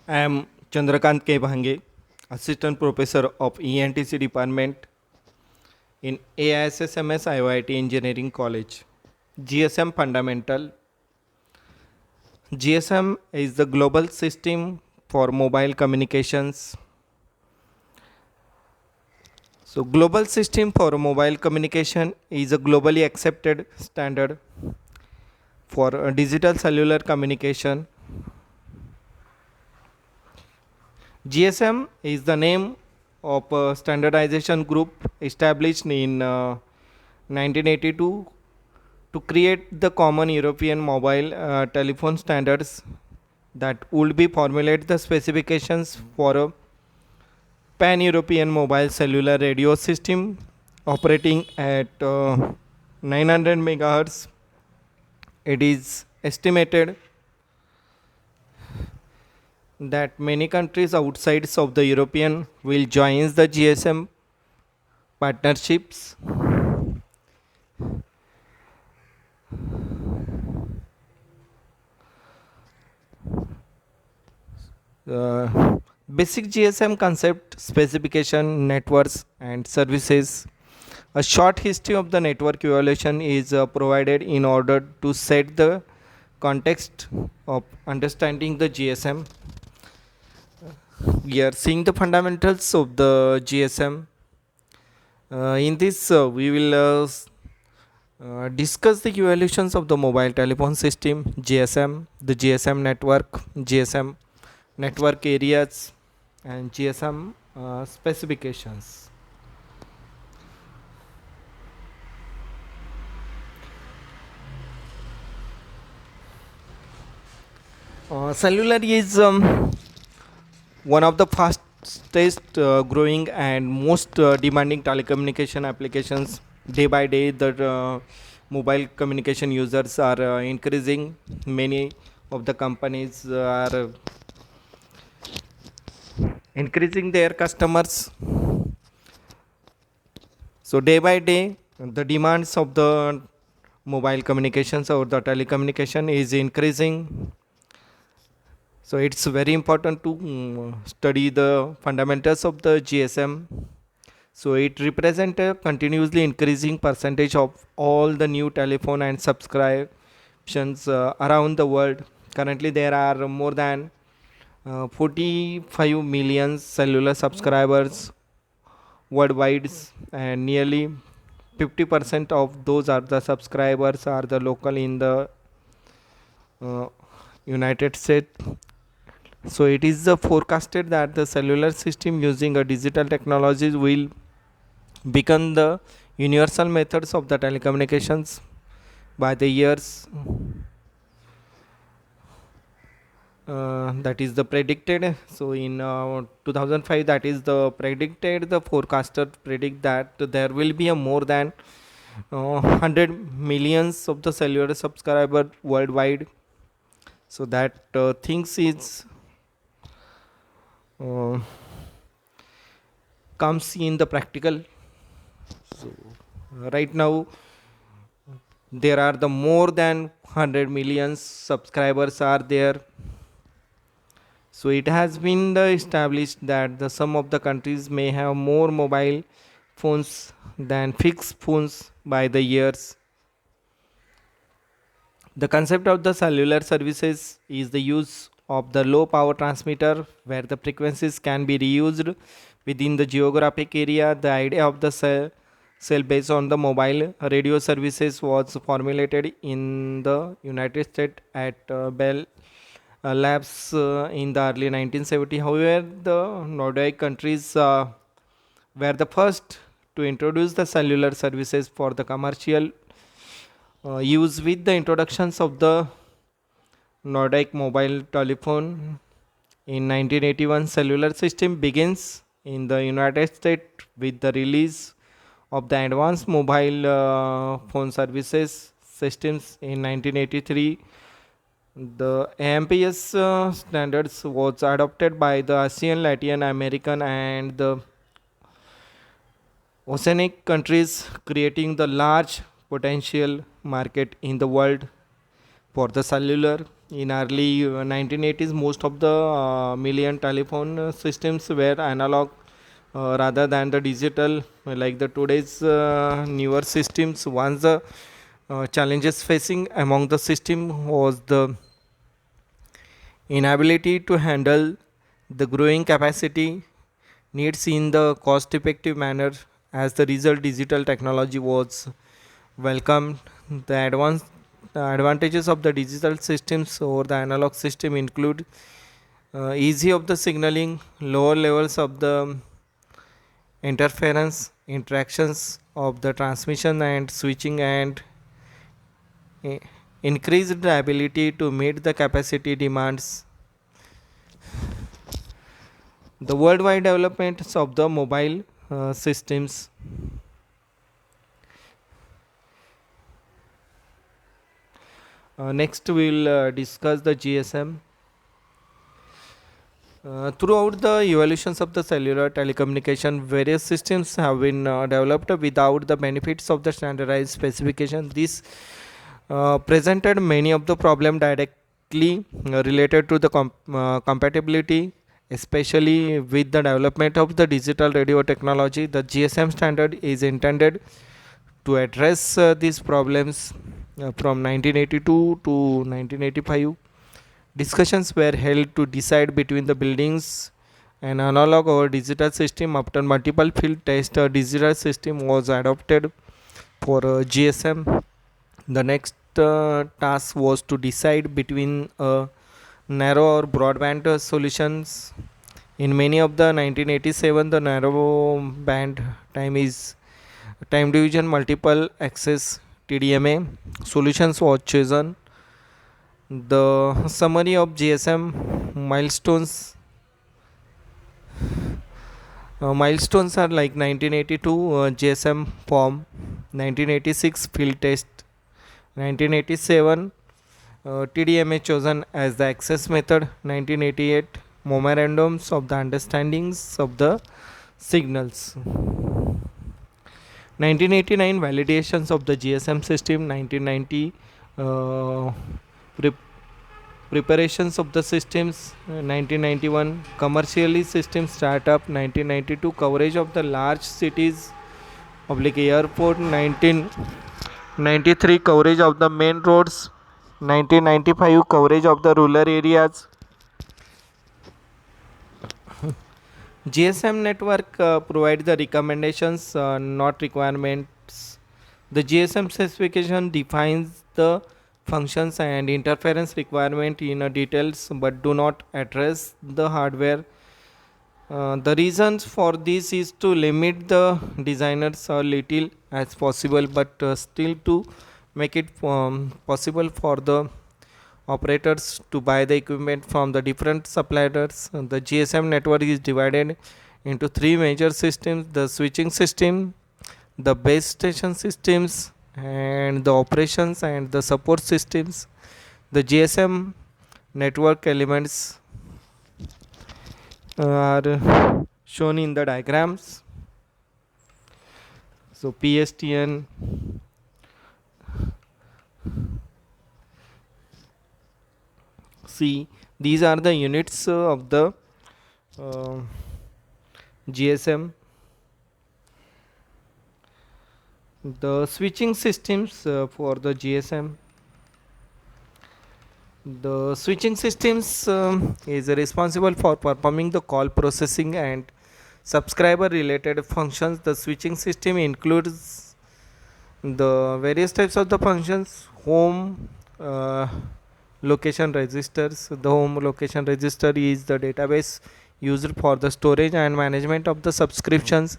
I am Chandrakant K. Bhange, Assistant Professor of ENTC Department in AISSMS IOIT Engineering College. GSM Fundamental. GSM is the global system for mobile communications. So, global system for mobile communication is a globally accepted standard for digital cellular communication. GSM is the name of a standardization group established in 1982 to create the common European mobile telephone standards that would be formulate the specifications for a pan-European mobile cellular radio system operating at 900 megahertz. It is estimated that many countries outside of the European will join the GSM partnerships. Basic GSM concept, specification, networks, and services. A short history of the network evolution is provided in order to set the context of understanding the GSM. We are seeing the fundamentals of the GSM. In this, we will discuss the evolutions of the mobile telephone system, GSM, the GSM network, GSM network areas, and GSM specifications. Cellular is one of the fastest growing and most demanding telecommunication applications. Day by day, the mobile communication users are increasing. Many of the companies are increasing their customers. So day by day, the demands of the mobile communications or the telecommunication is increasing. So it's very important to study the fundamentals of the GSM. So it represents a continuously increasing percentage of all the new telephone and subscriptions around the world. Currently, there are more than 45 million cellular subscribers worldwide, and nearly 50% of those are the subscribers are the local in the uh, United States. So it is forecasted that the cellular system using a digital technologies will become the universal methods of the telecommunications by the years that is the predicted. So in 2005, that is the predicted, the forecaster predict that there will be a more than 100 millions of the cellular subscriber worldwide. So that things is uh, comes in the practical. So right now there are the more than 100 million subscribers are there. So it has been established that the some of the countries may have more mobile phones than fixed phones by the years. The concept of the cellular services is the use of the low power transmitter where the frequencies can be reused within the geographic area. The idea of the cell based on the mobile radio services was formulated in the United States at Bell Labs in the early 1970s. However, the Nordic countries were the first to introduce the cellular services for the commercial use with the introductions of the Nordic mobile telephone in 1981. Cellular system begins in the United States with the release of the advanced mobile phone services systems in 1983. The AMPS standards was adopted by the ASEAN, Latin American, and the oceanic countries, creating the large potential market in the world. For the cellular, in early 1980s, most of the million telephone systems were analog rather than the digital, like the today's newer systems. Once the challenges facing among the system was the inability to handle the growing capacity needs in the cost effective manner. As the result, digital technology was welcomed. The advantages of the digital systems over the analog system include easy of the signaling, lower levels of the interference, interactions of the transmission and switching, and eh, increased the ability to meet the capacity demands. The worldwide developments of the mobile systems. Next, we'll discuss the GSM. Throughout the evolutions of the cellular telecommunication, various systems have been developed without the benefits of the standardized specification. This presented many of the problem directly related to the compatibility, especially with the development of the digital radio technology. The GSM standard is intended to address these problems. From 1982 to 1985, discussions were held to decide between the buildings an analog or digital system. After multiple field tests, a digital system was adopted for GSM. The next task was to decide between narrow or broadband solutions. In many of the 1987, the narrow band time division multiple access TDMA solutions was chosen. The summary of GSM milestones. Milestones are like 1982 GSM form, 1986 field test, 1987 TDMA chosen as the access method, 1988 memorandums of the understandings of the signals, 1989 validations of the GSM system, 1990 preparations of the systems, 1991 commercially system startup, 1992 coverage of the large cities public airport, 1993 coverage of the main roads, 1995 coverage of the rural areas. GSM network provides the recommendations, not requirements. The GSM specification defines the functions and interference requirement in details but do not address the hardware. The reasons for this is to limit the designers a little as possible, but still to make it possible for the operators to buy the equipment from the different suppliers. The GSM network is divided into three major systems: the switching system, the base station systems, and the operations and the support systems. The GSM network elements are shown in the diagrams. So PSTN, see, these are the units of the GSM. The switching systems for the GSM. The switching systems is responsible for performing the call processing and subscriber related functions. The switching system includes the various types of the functions: home location registers. The home location register is the database used for the storage and management of the subscriptions.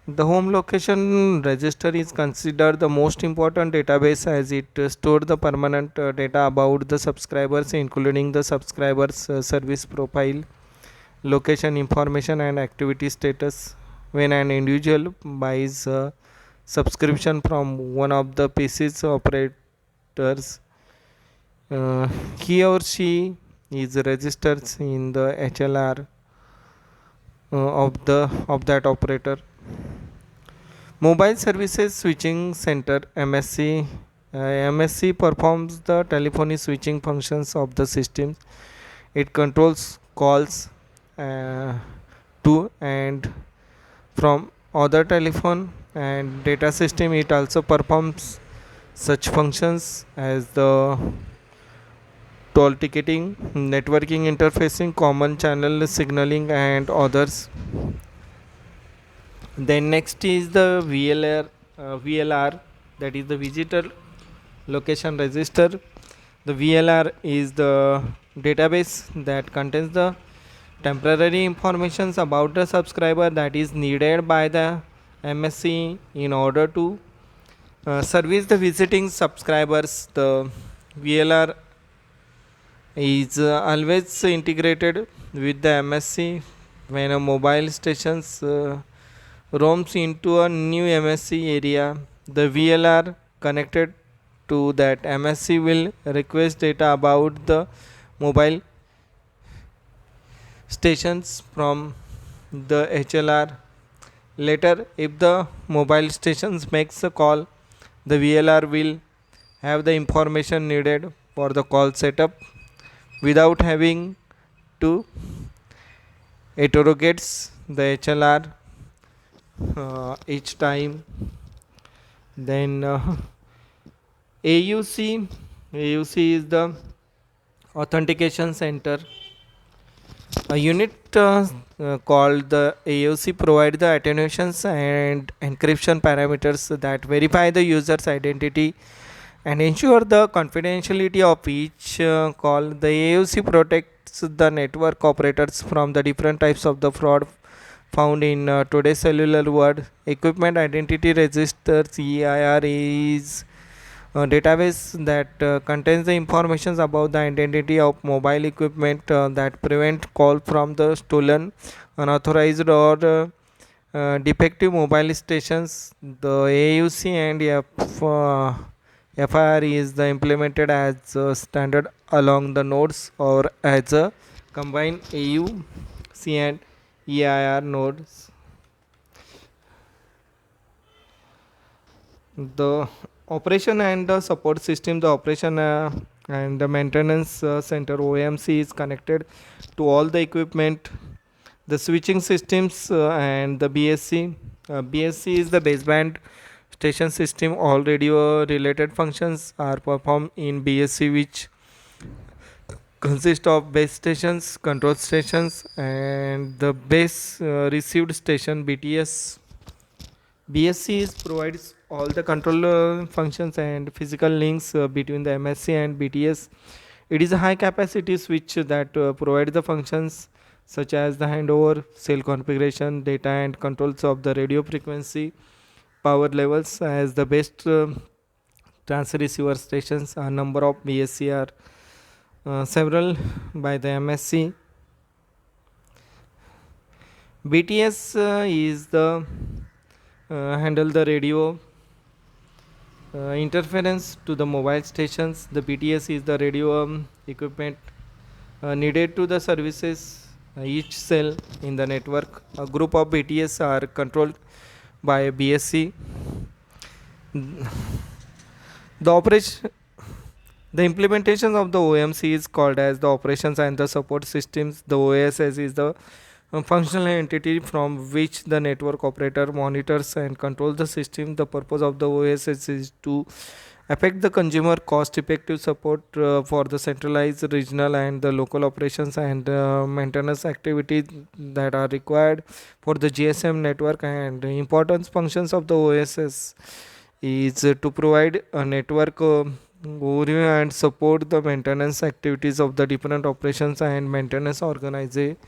The home location register is considered the most important database as it stores the permanent data about the subscribers, including the subscribers service profile, location information and activity status. When an individual buys a subscription from one of the PCs operators, he or she is registered in the HLR of that operator. Mobile Services Switching Center, MSC, MSC performs the telephony switching functions of the system. It controls calls uh, to and from other telephone and data system. It also performs such functions as the toll ticketing, networking interfacing, common channel signaling and others. Then next is the VLR, that is the visitor location register. The VLR is the database that contains the temporary informations about the subscriber that is needed by the MSC in order to service the visiting subscribers. The VLR is always integrated with the MSC when a mobile stations roams into a new MSC area. The VLR connected to that MSC will request data about the mobile stations from the HLR. Later, if the mobile stations makes a call, the VLR will have the information needed for the call setup without having to interrogate the HLR each time. Then AUC is the authentication center. A unit called the AUC provide the attenuations and encryption parameters that verify the user's identity and ensure the confidentiality of each call. The AUC protects the network operators from the different types of the fraud found in today's cellular world. Equipment Identity Registers (EIR) is a database that contains the information about the identity of mobile equipment that prevent call from the stolen, unauthorized or defective mobile stations. The AUC and FIR is the implemented as a standard along the nodes or as a combined AUC and EIR nodes. The operation and the support system, the operation and the maintenance center OMC is connected to all the equipment, the switching systems and the BSC. BSC is the baseband station system. All radio related functions are performed in BSC, which consist of base stations, control stations and the base received station BTS. BSC is provides all the control functions and physical links between the MSC and BTS. It is a high capacity switch that provides the functions such as the handover, cell configuration, data and controls of the radio frequency, power levels. As the best transceiver stations, a number of BSC are several by the MSC. BTS is the handle the radio interference to the mobile stations. The BTS is the radio equipment needed to the services each cell in the network. A group of BTS are controlled by BSC. The operation, the implementation of the OMC is called as the operations and the support systems. The OSS is the functional entity from which the network operator monitors and controls the system. The purpose of the OSS is to affect the consumer cost effective support for the centralized, regional and the local operations and maintenance activities that are required for the GSM network. And the important functions of the OSS is to provide a network overview and support the maintenance activities of the different operations and maintenance organizations.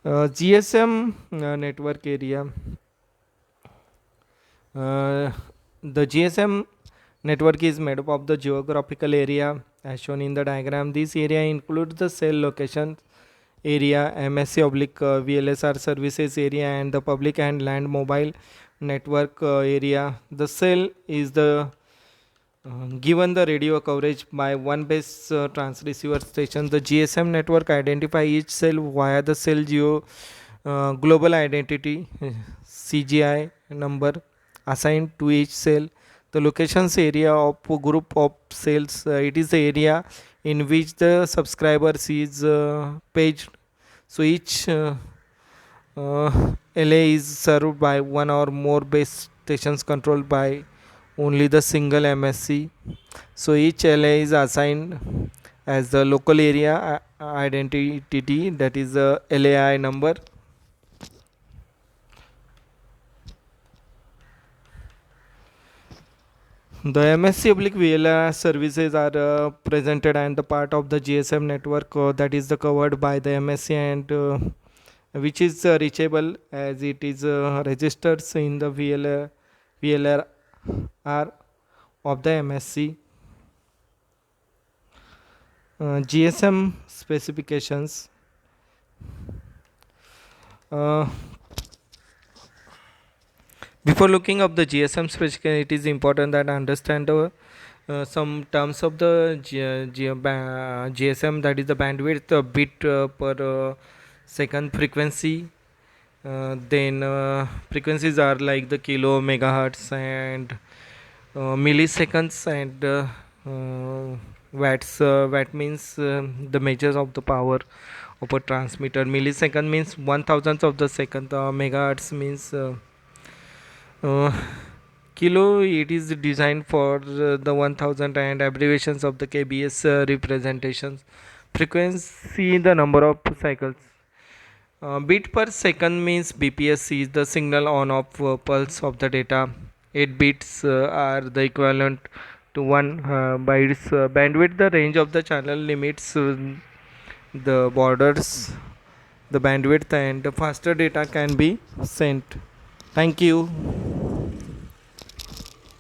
GSM network area. The GSM network is made up of the geographical area as shown in the diagram. This area includes the cell location area, MSC oblique VLSR services area and the public and land mobile network area. The cell is the given the radio coverage by one base transceiver station. The GSM network identify each cell via the cell geo global identity CGI number assigned to each cell. The locations area of a group of cells, it is the area in which the subscriber sees page. So each LA is served by one or more base stations controlled by only the single MSC. So each LA is assigned as the local area identity, that is the LAI number. The MSC oblique VLR services are presented and the part of the GSM network that is covered by the MSC, and which is reachable as it is registers in the VLR of the MSC. GSM specifications. Uh, Before looking up the GSM specification, it is important that understand some terms of the GSM, that is the bandwidth bit per second frequency. Then frequencies are like the kilo, megahertz, and milliseconds, and watts. Watt means the measures of the power of a transmitter. Millisecond means 1,000th of the second. Megahertz means uh, kilo. It is designed for the 1000, and abbreviations of the KBS representations. Frequency, the number of cycles. Bit per second means BPS is the signal on off pulse of the data. 8 bits are the equivalent to 1 bytes. Bandwidth, the range of the channel limits the borders, the bandwidth, and faster data can be sent. Thank you.